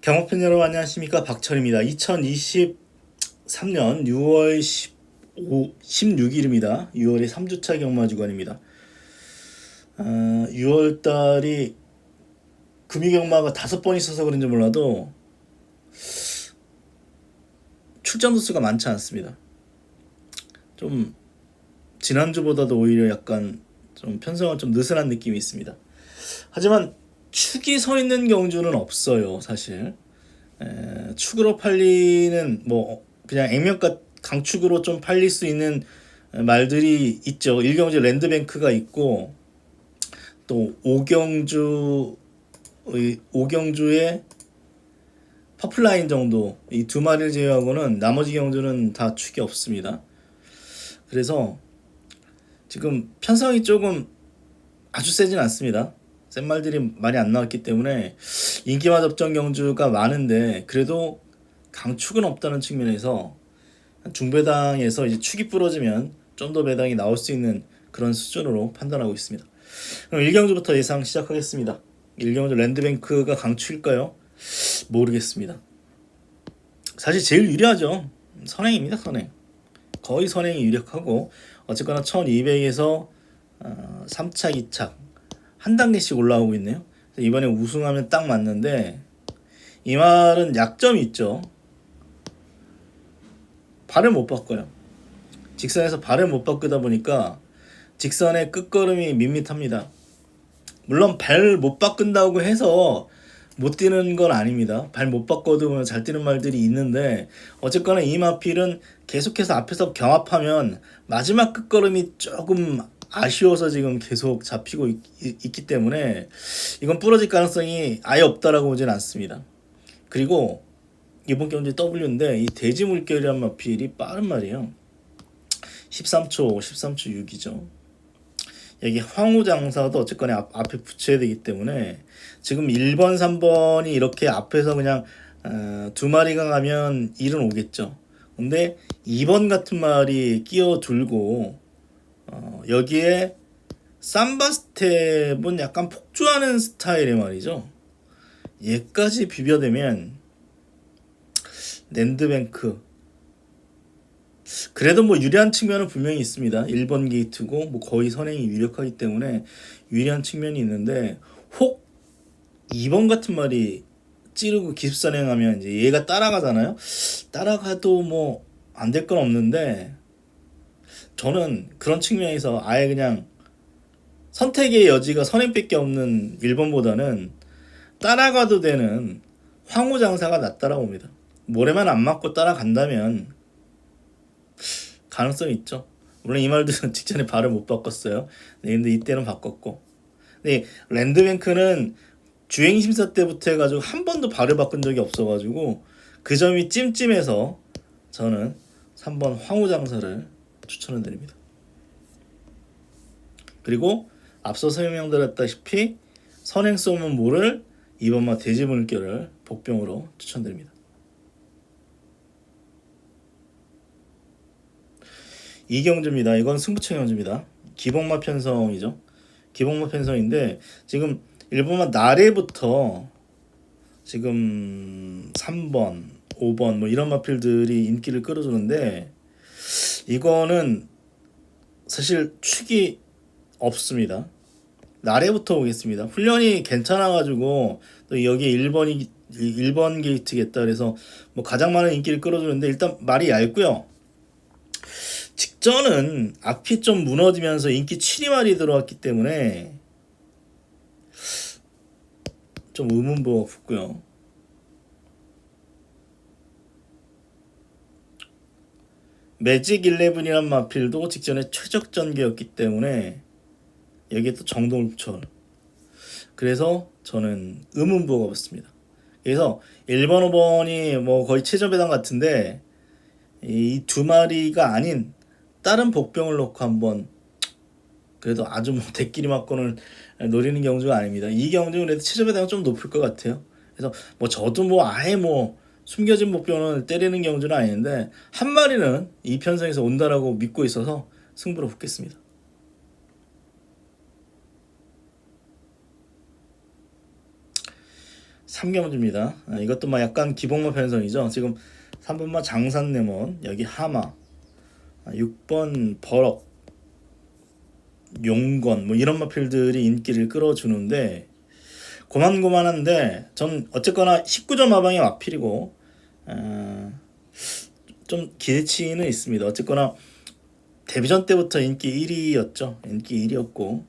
경마팬 여러분 안녕하십니까, 박철입니다. 2023년 6월 16일입니다. 6월의 3주차 경마주간입니다. 6월달이 금이경마가 5번 있어서 그런지 몰라도 출전 도수가 많지 않습니다. 좀 지난주보다도 오히려 약간 좀 편성은 좀 느슨한 느낌이 있습니다. 하지만 축이 서 있는 경주는 없어요, 사실. 축으로 팔리는 뭐 그냥 액면가 강축으로 좀 팔릴 수 있는 말들이 있죠. 1경주 랜드뱅크가 있고, 또 5경주의 퍼플라인 정도, 이 두 마리를 제외하고는 나머지 경주는 다 축이 없습니다. 그래서 지금 편성이 조금 아주 세진 않습니다. 센 말들이 많이 안 나왔기 때문에 인기와 접전 경주가 많은데, 그래도 강축은 없다는 측면에서 중배당에서 이제 축이 부러지면 좀 더 배당이 나올 수 있는 그런 수준으로 판단하고 있습니다. 그럼 1경주부터 예상 시작하겠습니다. 1경주 랜드뱅크가 강축일까요? 모르겠습니다. 사실 제일 유리하죠. 선행입니다. 선행. 거의 선행이 유력하고, 어쨌거나 1200에서 3착, 2착 한 단계씩 올라오고 있네요. 이번에 우승하면 딱 맞는데, 이 말은 약점이 있죠. 발을 못 바꿔요. 직선에서 발을 못 바꾸다 보니까 직선의 끝걸음이 밋밋합니다. 물론 발 못 바꾼다고 해서 못 뛰는 건 아닙니다. 발 못 바꿔도 잘 뛰는 말들이 있는데, 어쨌거나 이 마필은 계속해서 앞에서 경합하면 마지막 끝걸음이 조금 아쉬워서 지금 계속 잡히고 있기 때문에 이건 부러질 가능성이 아예 없다라고 보진 않습니다. 그리고 이번 경기 W인데, 이 돼지 물결이란 마필이 빠른 말이에요. 13초 6이죠. 여기 황후장사도 어쨌거나 앞에 붙여야 되기 때문에 지금 1번 3번이 이렇게 앞에서 그냥 두 마리가 가면 일은 오겠죠. 근데 2번 같은 말이 끼어들고, 여기에 삼바 스텝은 약간 폭주하는 스타일의 말이죠. 얘까지 비벼대면 랜드뱅크, 그래도 뭐 유리한 측면은 분명히 있습니다. 1번 게이트고 뭐 거의 선행이 유력하기 때문에 유리한 측면이 있는데, 혹 2번 같은 말이 찌르고 기습선행하면 이제 얘가 따라가잖아요. 따라가도 뭐 안 될 건 없는데, 저는 그런 측면에서 아예 그냥 선택의 여지가 선행밖에 없는 1번보다는 따라가도 되는 황후장사가 낫다라고 봅니다. 모래만 안 맞고 따라간다면 가능성이 있죠. 물론 이 말도 직전에 발을 못 바꿨어요. 네, 근데 이때는 바꿨고. 네, 랜드뱅크는 주행 심사 때부터 해가지고 한 번도 발을 바꾼 적이 없어가지고 그 점이 찜찜해서 저는 3번 황후장사를 추천을 드립니다. 그리고 앞서 설명드렸다시피 선행 쏘면 모를 2번마 돼지 물결을 복병으로 추천드립니다. 이경주입니다. 이건 승부처 경주입니다. 기복마 편성이죠. 기복마 편성인데, 지금 1번마 나래부터 지금 3번, 5번 뭐 이런 마필들이 인기를 끌어주는데, 이거는 사실 축이 없습니다. 나래부터 오겠습니다. 훈련이 괜찮아가지고 또 여기 1번 게이트겠다 그래서 뭐 가장 많은 인기를 끌어주는데, 일단 말이 얇고요. 직전은 앞이 좀 무너지면서 인기 7위 말이 들어왔기 때문에 좀 의문부가 붙고요. 매직 11이란 마필도 직전에 최적 전개였기 때문에 여기에 또 정동을 붙여. 그래서 저는 의문부가 붙습니다. 그래서 1번, 5번이 뭐 거의 최저 배당 같은데, 이 두 마리가 아닌 다른 복병을 놓고 한번 그래도 아주 뭐 대끼리 맞고는 노리는 경주가 아닙니다. 이 경주는 그래도 최저 배당은 좀 높을 것 같아요. 그래서 뭐 저도 뭐 아예 뭐 숨겨진 목표는 때리는 경주는 아닌데 한 마리는 이 편성에서 온다라고 믿고 있어서 승부를 붙겠습니다. 삼경주입니다. 이것도 막 약간 기복마 편성이죠. 지금 3번마 장산레몬, 여기 하마, 6번 버럭, 용건 뭐 이런 마필들이 인기를 끌어주는데 고만고만한데 전 어쨌거나 19점 마방이 마필이고 좀 기대치는 있습니다. 어쨌거나 데뷔전 때부터 인기 1위였죠. 인기 1위였고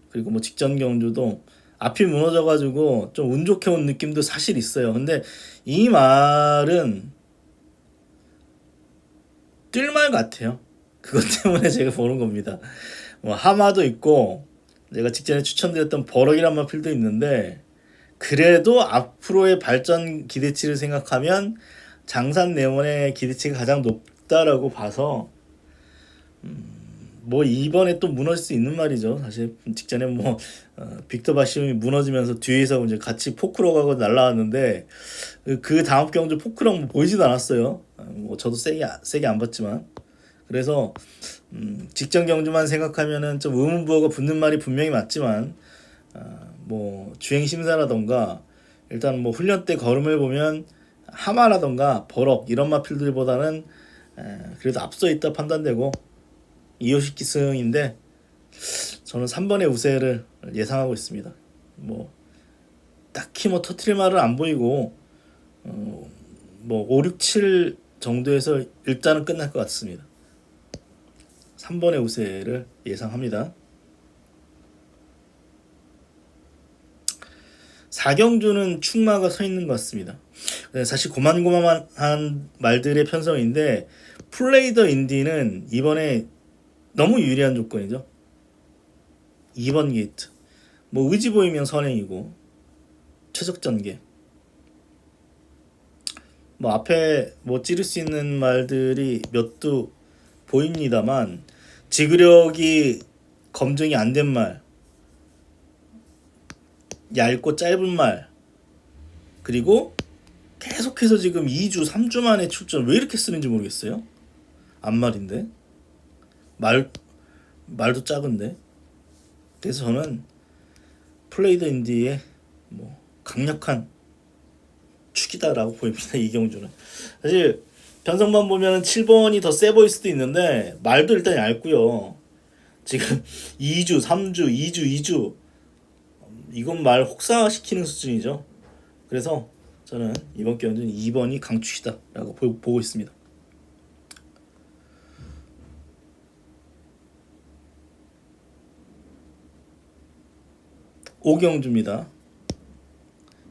그리고 뭐 직전 경주도 앞이 무너져가지고 좀 운 좋게 온 느낌도 사실 있어요. 근데 이 말은 뛸 말 같아요. 그것 때문에 제가 보는 겁니다. 뭐 하마도 있고 내가 직전에 추천드렸던 버럭이란 마필도 있는데 그래도 앞으로의 발전 기대치를 생각하면 장산 네몬의 기대치가 가장 높다라고 봐서 뭐 이번에 또 무너질 수 있는 말이죠. 사실 직전에 뭐 빅터 바시움이 무너지면서 뒤에서 이제 같이 포크로 가고 날라왔는데 그 다음 경주 포크랑 뭐 보이지도 않았어요. 뭐 저도 세게 안 봤지만 그래서 직전 경주만 생각하면은 좀 의문부호가 붙는 말이 분명히 맞지만 뭐 주행 심사라던가 일단 뭐 훈련 때 걸음을 보면 하마라던가 버럭 이런 마필들보다는 그래도 앞서 있다 판단되고 2호식 기승인데 저는 3번의 우세를 예상하고 있습니다. 뭐 딱히 뭐 터트릴 말은 안 보이고 뭐 5, 6, 7 정도에서 일단은 끝날 것 같습니다. 3번의 우세를 예상합니다. 4경주는 축마가 서 있는 것 같습니다. 사실 고만고만한 말들의 편성인데 플레이더 인디는 이번에 너무 유리한 조건이죠. 2번 게이트 뭐 의지 보이면 선행이고 최적전개 뭐 앞에 뭐 찌를 수 있는 말들이 몇 두 보입니다만 지구력이 검증이 안 된 말, 얇고 짧은 말, 그리고 계속해서 지금 2주, 3주 만에 출전 왜 이렇게 쓰는지 모르겠어요. 앞말인데 말도 작은데. 그래서 저는 플레이드 인디의 뭐 강력한 축이다라고 보입니다. 이경주는 사실 편성만 보면 7번이 더 세 보일 수도 있는데 말도 일단 얇고요. 지금 2주, 3주, 2주, 2주 이건 말 혹사시키는 수준이죠. 그래서 저는 이번 경주는 2번이 강축이다라고 보고 있습니다. 5경주입니다.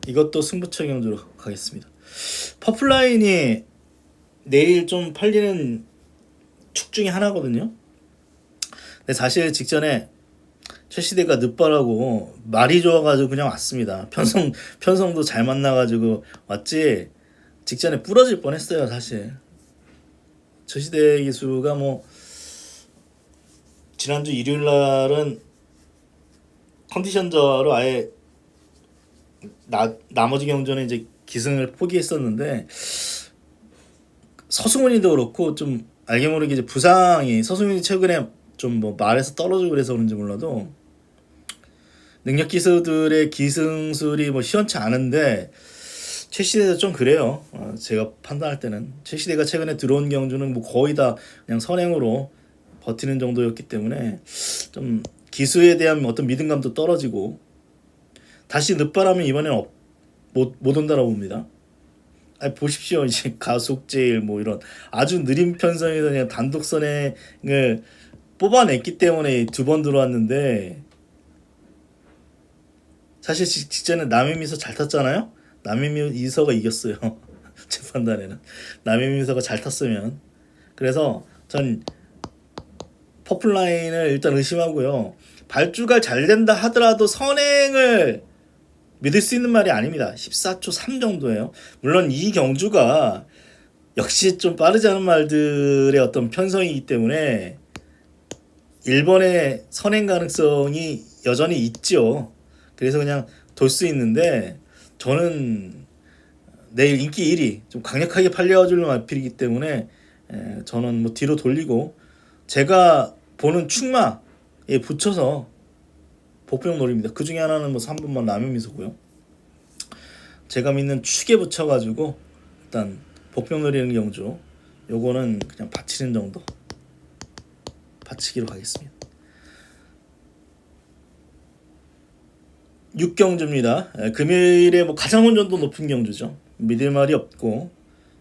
이것도 승부처 경주로 가겠습니다. 퍼플라인이 내일 좀 팔리는 축 중에 하나거든요. 근데 사실 직전에 최시대가 늦바라고 말이 좋아가지고 그냥 왔습니다. 편성도 잘 만나가지고 왔지 직전에 부러질 뻔했어요. 사실 최시대 기수가 뭐 지난주 일요일날은 컨디션저로 아예 나머지 경주는 이제 기승을 포기했었는데 서승훈이도 그렇고 좀 알게 모르게 이제 부상이 서승훈이 최근에 좀 뭐 말에서 떨어지고 그래서 그런지 몰라도 능력 기수들의 기승술이 뭐 시원치 않은데 최시대도 좀 그래요. 제가 판단할 때는 최시대가 최근에 들어온 경주는 뭐 거의 다 그냥 선행으로 버티는 정도였기 때문에 좀 기수에 대한 어떤 믿음감도 떨어지고 다시 늦바라면 이번에는 못 온다라고 봅니다. 아니 보십시오. 이제 가속제일 뭐 이런 아주 느린 편성에서 그냥 단독 선행을 뽑아냈기 때문에 2번 들어왔는데 사실 직전에 남해미서 잘 탔잖아요. 남해미서가 이겼어요. 제 판단에는 남해미서가 잘 탔으면 그래서 전 퍼플라인을 일단 의심하고요. 발주가 잘 된다 하더라도 선행을 믿을 수 있는 말이 아닙니다. 14초 3 정도예요. 물론 이 경주가 역시 좀 빠르지 않은 말들의 어떤 편성이기 때문에 1번의 선행 가능성이 여전히 있죠. 그래서 그냥 돌 수 있는데 저는 내일 인기 1위 좀 강력하게 팔려줄 마필이기 때문에 저는 뭐 뒤로 돌리고 제가 보는 축마에 붙여서 복병 노립니다. 그 중에 하나는 뭐 3번만 라면 미소고요. 제가 믿는 축에 붙여가지고 일단 복병 노리는 경주 요거는 그냥 받치는 정도 받치기로 하겠습니다. 6경주입니다. 금요일에 뭐 가장 혼전도 높은 경주죠. 믿을 말이 없고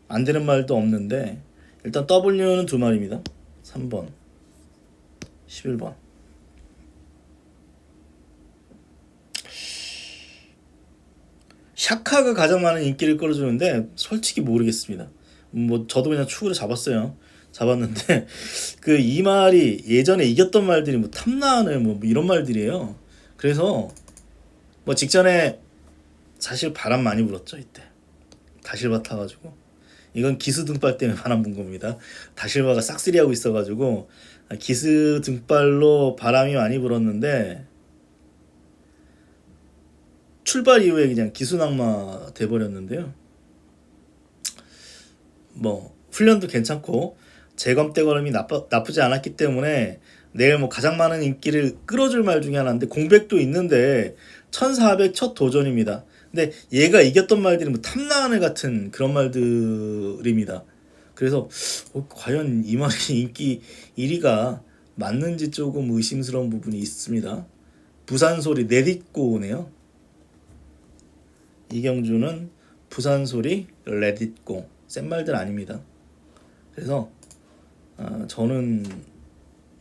안 되는 말도 없는데 일단 W는 두 마리입니다. 3번, 11번. 샤카가 가장 많은 인기를 끌어주는데 솔직히 모르겠습니다. 뭐 저도 그냥 축으로 잡았는데 그 이 말이 예전에 이겼던 말들이 뭐 탐나는 뭐 이런 말들이에요. 그래서 뭐 직전에 사실 바람 많이 불었죠. 이때 다실바 타가지고 이건 기스 등발 때문에 바람 분 겁니다. 다실바가 싹쓸이 하고 있어가지고 기스 등발로 바람이 많이 불었는데 출발 이후에 그냥 기순악마 돼버렸는데요. 뭐 훈련도 괜찮고 재검대 걸음이 나쁘지 않았기 때문에 내일 뭐 가장 많은 인기를 끌어줄 말 중에 하나인데 공백도 있는데 1400 첫 도전입니다. 근데 얘가 이겼던 말들이 뭐 탐나는 같은 그런 말들입니다. 그래서 과연 이 말이 인기 1위가 맞는지 조금 의심스러운 부분이 있습니다. 부산 소리 내딛고네요. 이경주는 부산 소리 레딧고 센 말들 아닙니다. 그래서 저는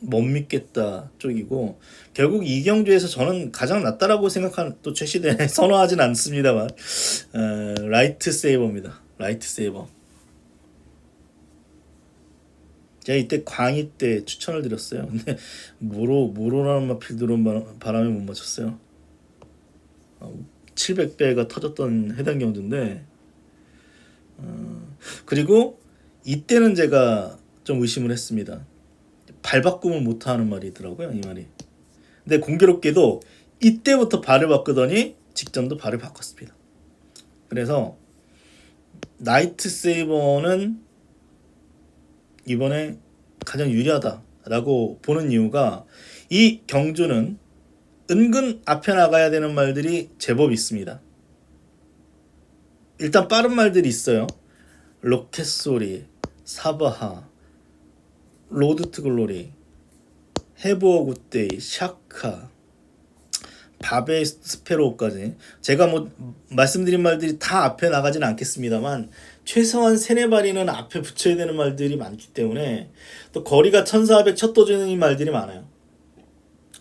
못 믿겠다 쪽이고 결국 이경주에서 저는 가장 낫다라고 생각하는 또 최시대 선호하진 않습니다만 라이트 세이버입니다. 라이트 세이버. 제가 이때 광희 때 추천을 드렸어요. 근데 모로라는 마필 들어온 바람에 못 맞췄어요. 700배가 터졌던 해당 경주인데 그리고 이때는 제가 좀 의심을 했습니다. 발바꿈을 못하는 말이더라고요. 이 말이. 근데 공교롭게도 이때부터 발을 바꾸더니 직전도 발을 바꿨습니다. 그래서 나이트 세이버는 이번에 가장 유리하다라고 보는 이유가 이 경주는 은근 앞에 나가야 되는 말들이 제법 있습니다. 일단 빠른 말들이 있어요. 로켓 소리, 사바하, 로드 투 글로리, 해브 오브 굿데이, 샤카, 바베 스페로우까지 제가 뭐 말씀드린 말들이 다 앞에 나가지는 않겠습니다만 최소한 3-4마리는 앞에 붙여야 되는 말들이 많기 때문에 또 거리가 1400 첫 도전인 말들이 많아요.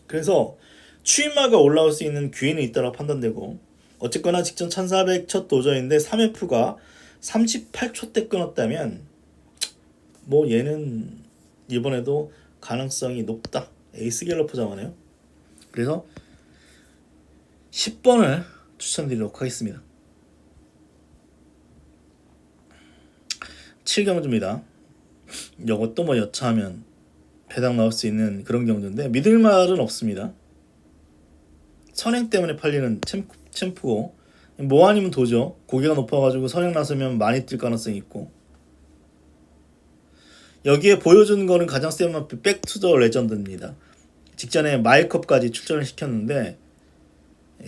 그래서 추임마가 올라올 수 있는 기회는 있다고 판단되고 어쨌거나 직전 1400 첫 도전인데 3F가 38초 때 끊었다면 뭐 얘는 이번에도 가능성이 높다. 에이스 갤러프 잡아네요. 그래서 10번을 추천드리도록 하겠습니다. 7경주입니다. 이것도 뭐 여차하면 배당 나올 수 있는 그런 경주인데 믿을 말은 없습니다. 선행 때문에 팔리는 챔프고 뭐 아니면 도죠. 고개가 높아가지고 선행 나서면 많이 뛸 가능성이 있고 여기에 보여준 거는 가장 센 마필 백투더 레전드입니다. 직전에 마일컵까지 출전을 시켰는데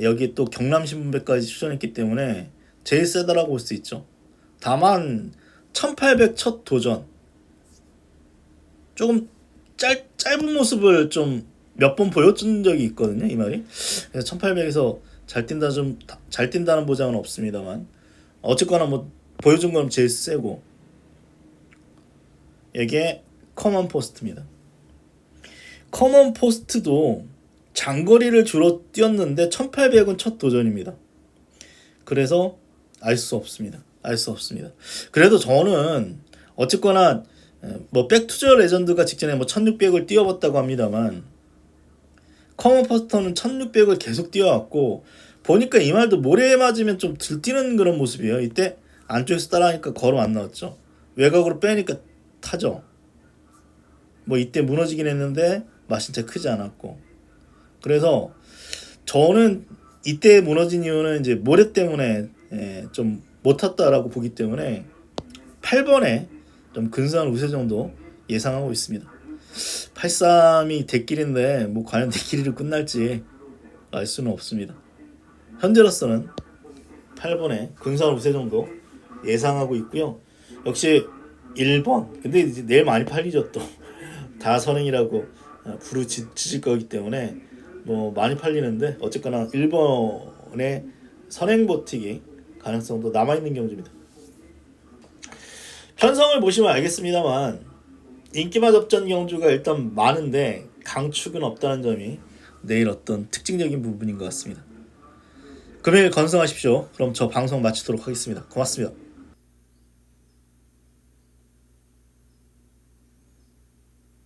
여기 또 경남신분배까지 출전했기 때문에 제일 세다라고 볼 수 있죠. 다만 1800 첫 도전 조금 짧은 모습을 좀 몇 번 보여준 적이 있거든요. 이 말이. 그래서 1800에서 잘 뛴다는 보장은 없습니다만 어쨌거나 뭐 보여준 건 제일 세고 이게 커먼 포스트입니다. 커먼 포스트도 장거리를 주로 뛰었는데 1800은 첫 도전입니다. 그래서 알 수 없습니다. 그래도 저는 어쨌거나 뭐 백투더 레전드가 직전에 뭐 1600을 뛰어봤다고 합니다만 커먼 포스터는 1600을 계속 뛰어왔고 보니까 이 말도 모래에 맞으면 좀 들뛰는 그런 모습이에요. 이때 안쪽에서 따라하니까 걸음 안 나왔죠. 외곽으로 빼니까 타죠. 뭐 이때 무너지긴 했는데 맛은 진짜 크지 않았고 그래서 저는 이때 무너진 이유는 이제 모래 때문에 좀 못 탔다라고 보기 때문에 8번에 좀 근사한 우세 정도 예상하고 있습니다. 83이 대길인데 뭐 과연 대길이로 끝날지 알 수는 없습니다. 현재로서는 8번에 근사한 우세 정도 예상하고 있고요. 역시 1번. 근데 이제 내일 많이 팔리죠 또. 다 선행이라고 부르짖을 거기 때문에 뭐 많이 팔리는데 어쨌거나 1번에 선행 버티기 가능성도 남아있는 경주입니다. 편성을 보시면 알겠습니다만 인기마 접전 경주가 일단 많은데 강축은 없다는 점이 내일 어떤 특징적인 부분인 것 같습니다. 금요일 건승하십시오. 그럼 저 방송 마치도록 하겠습니다. 고맙습니다.